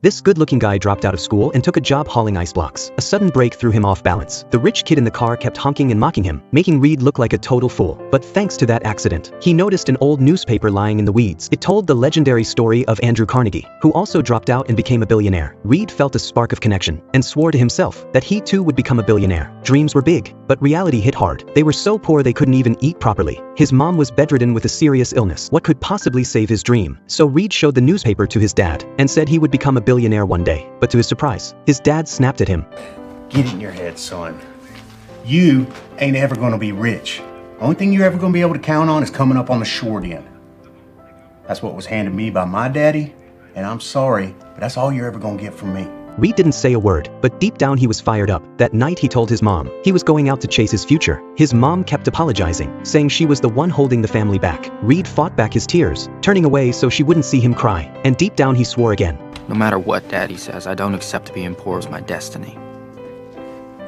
This good-looking guy dropped out of school and took a job hauling ice blocks. A sudden break threw him off balance. The rich kid in the car kept honking and mocking him, making Reed look like a total fool. But thanks to that accident, he noticed an old newspaper lying in the weeds. It told the legendary story of Andrew Carnegie, who also dropped out and became a billionaire. Reed felt a spark of connection and swore to himself that he too would become a billionaire. Dreams were big, but reality hit hard. They were so poor they couldn't even eat properly. His mom was bedridden with a serious illness. What could possibly save his dream? So Reed showed the newspaper to his dad and said he would become a billionaire one day. But to his surprise, his dad snapped at him. Get it in your head, son. You ain't ever gonna be rich. Only thing you're ever gonna be able to count on is coming up on the short end. That's what was handed me by my daddy, and I'm sorry, but that's all you're ever gonna get from me. Reed didn't say a word, but deep down he was fired up. That night he told his mom he was going out to chase his future. His mom kept apologizing, saying she was the one holding the family back. Reed fought back his tears, turning away so she wouldn't see him cry, and deep down he swore again. No matter what Daddy says, I don't accept being poor as my destiny.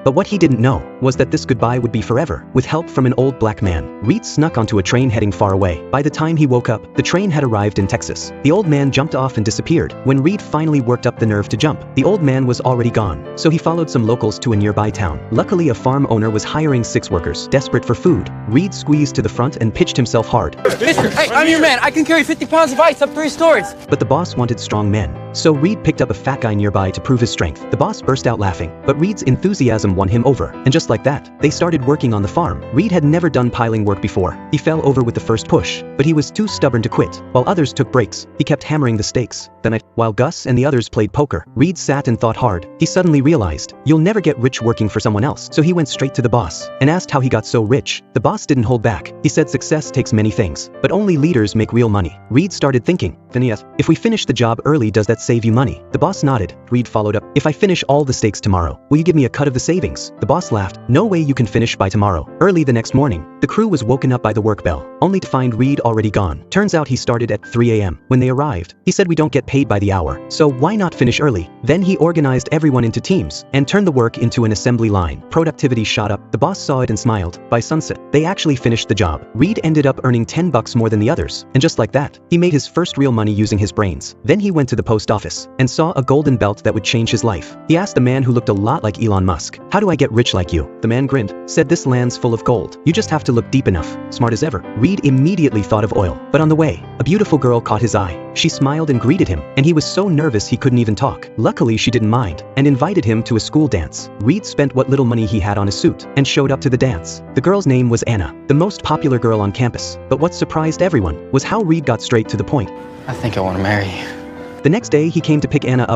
But what he didn't know was that this goodbye would be forever. With help from an old black man, Reed snuck onto a train heading far away. By the time he woke up, the train had arrived in Texas. The old man jumped off and disappeared. When Reed finally worked up the nerve to jump, the old man was already gone. So he followed some locals to a nearby town. Luckily, a farm owner was hiring 6 workers. Desperate for food, Reed squeezed to the front and pitched himself hard. Mister, hey, I'm your man. I can carry 50 pounds of ice up 3 stories. But the boss wanted strong men. So Reed picked up a fat guy nearby to prove his strength. The boss burst out laughing, but Reed's enthusiasm won him over. And just like that, they started working on the farm. Reed had never done piling work before. He fell over with the first push, but he was too stubborn to quit. While others took breaks, he kept hammering the stakes. The night, while Gus and the others played poker, Reed sat and thought hard. He suddenly realized, you'll never get rich working for someone else. So he went straight to the boss and asked how he got so rich. The boss didn't hold back. He said success takes many things, but only leaders make real money. Reed started thinking, Phineas, if we finish the job early, does that save you money? The boss nodded. Reed followed up, if I finish all the stakes tomorrow, will you give me a cut of the savings? The boss laughed, no way you can finish by tomorrow. Early the next morning, the crew was woken up by the work bell, only to find Reed already gone. Turns out he started at 3 a.m. When they arrived, he said we don't get paid by the hour, so why not finish early? Then he organized everyone into teams and turned the work into an assembly line. Productivity shot up. The boss saw it and smiled. By sunset, they actually finished the job. Reed ended up earning $10 more than the others, and just like that, he made his first real money using his brains. Then he went to the post office and saw a golden belt that would change his life. He asked the man who looked a lot like Elon Musk, how do I get rich like you? The man grinned, said this land's full of gold. You just have to look deep enough. Smart as ever. Reed immediately thought of oil. But on the way, a beautiful girl caught his eye. She smiled and greeted him, and he was so nervous he couldn't even talk. Luckily, she didn't mind and invited him to a school dance. Reed spent what little money he had on a suit and showed up to the dance. The girl's name was Anna, the most popular girl on campus. But what surprised everyone was how Reed got straight to the point. I think I want to marry you. The next day, he came to pick Anna up